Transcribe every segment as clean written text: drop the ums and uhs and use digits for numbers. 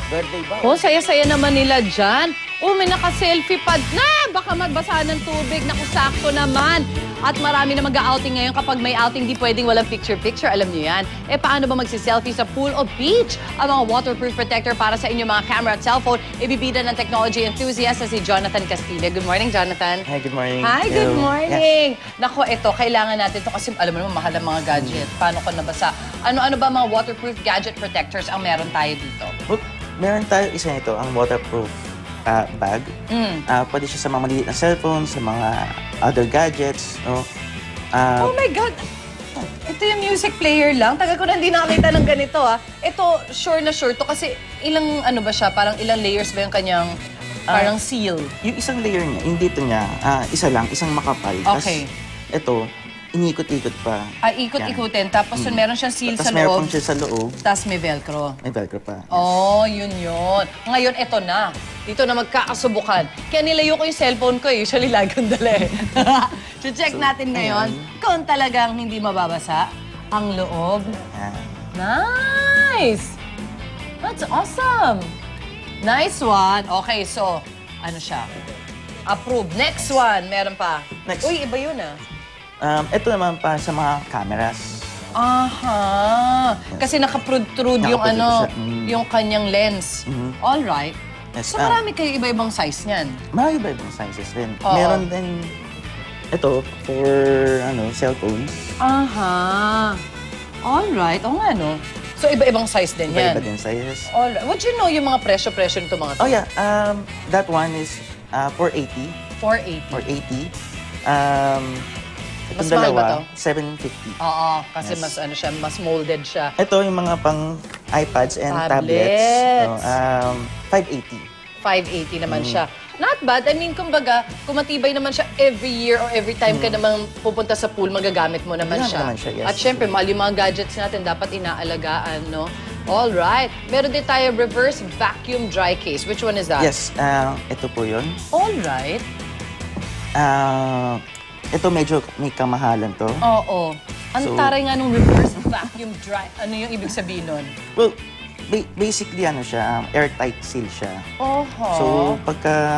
Birthday ba? Oh, saya-saya naman nila dyan. Oh, may naka-selfie pad na! Baka magbasa ng tubig. Naku, sakto naman. At marami na mag-outing ngayon. Kapag may outing, di pwedeng walang picture-picture. Alam niyo yan. Eh, paano ba magsiselfie sa pool o beach? Ang mga waterproof protector para sa inyong mga camera at cellphone, ibibida ng technology enthusiast na si Jonathan Castilla. Good morning, Jonathan. Hi, good morning. Hi, good morning. Yes. Naku, ito, kailangan natin to kasi alam mo naman, mahal ang mga gadget. Paano ko nabasa? Ano-ano ba mga waterproof gadget protectors ang meron tayo dito? Well, meron tayo isa nito, ang waterproof bag. Pwede siya sa mga maliit na cellphone, sa mga other gadgets. No? Oh my God! Ito yung music player lang. Tagal ko na hindi nakakita ng ganito, ah. Ito, sure na sure to kasi ilang, ano ba siya, parang ilang layers ba yung kanyang parang seal? Yung isang layer niya, yung dito niya, isa lang, isang makapal. Okay. Ito, iniikot-ikot pa. Ikot-ikutin. Tapos meron siyang seal sa loob. Tapos meron siya sa loob. Tapos may velcro. May velcro pa. Yes. Oh, yun. Ngayon, ito na. Dito na magkakasubukan. Kaya nilayo ko yung cellphone ko. Usually, lagi kong dala eh. Check natin ngayon kung talagang hindi mababasa ang loob. Nice! That's awesome! Nice one. Okay, so, ano siya? Approved. Next one. Meron pa. Next. Uy, iba yun ah. Ito naman pa sa mga cameras. Aha. Kasi naka-protrude yung yung kanyang lens. All right. Yes, So marami kayo iba-ibang size niyan? Marami iba-ibang sizes din. Meron din ito for cellphones. Aha. All right. O nga, no? So iba-ibang size din yan? Iba-iba din sizes. All right. Would you know yung mga presyo nito mga to? Oh yeah. That one is 480. 480. 480. Mas Itong mahal ba dalawa, to? 750. Oo, kasi mas mas molded siya. Ito yung mga pang iPads and tablets. 580. 580 naman siya. Not bad. I mean, kumbaga, kung matibay naman siya every year or every time ka namang pupunta sa pool, magagamit mo naman siya. Yes. At syempre, mahal yung mga gadgets natin, dapat inaalagaan, no? All right. Meron din tayo reverse vacuum dry case. Which one is that? Yes, ito po yun. All right. Ito medyo may kamahalan to. Oo. Ang taray nga nung reverse vacuum dry. Ano yung ibig sabihin nun? Well, basically siya, airtight seal siya. So, pagka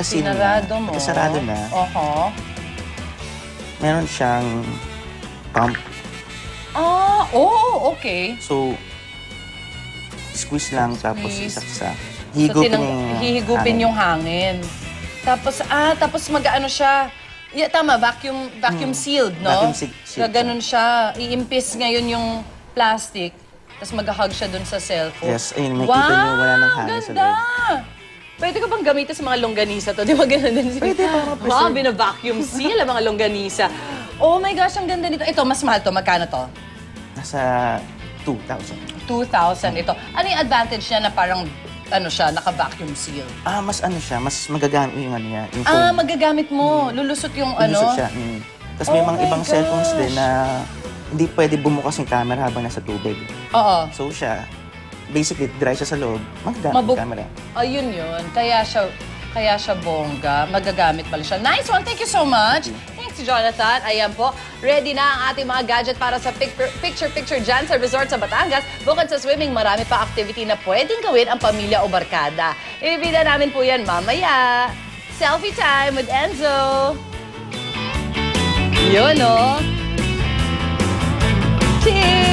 seal sarado na, meron siyang pump. Okay. So, squeeze lang tapos isaksak. Hihigupin yung hangin. Tapos mag-ano siya. Yeah, tama, vacuum sealed, no? Vacuum sealed. Ganun siya. Iimpis ngayon yung plastic. Tapos mag-hug siya dun sa cellphone. Yes, ayun, makita niyo wala nang hangin sa loob. Pwede ka bang gamitin sa mga longganisa to? Di ba ganun din siya? Pwede, para bina-vacuum seal ang mga longganisa. Oh my gosh, ang ganda nito. Ito, mas mahal to. Magkano to? Nasa 2,000. 2,000 ito. Ano yung advantage niya na parang naka-vacuum seal? Mas mas magagamit yung niya, yung phone. Magagamit mo. Lulusot yung Lulusot siya. Tapos may mga ibang cellphones din na hindi pwede bumukas yung camera habang nasa tubig. Oo. So siya, basically, dry siya sa loob, magagamit yung camera. Ayun yun. Kaya siya bongga. Magagamit pala siya. Nice one. Thank you so much. Thanks, Jonathan. Ayan po. Ready na ang ating mga gadget para sa picture-picture dyan sa resort sa Batangas. Bukod sa swimming, marami pa activity na pwedeng gawin ang pamilya o barkada. Ibibida namin po yan mamaya. Selfie time with Enzo. Yun, oh. Cheers!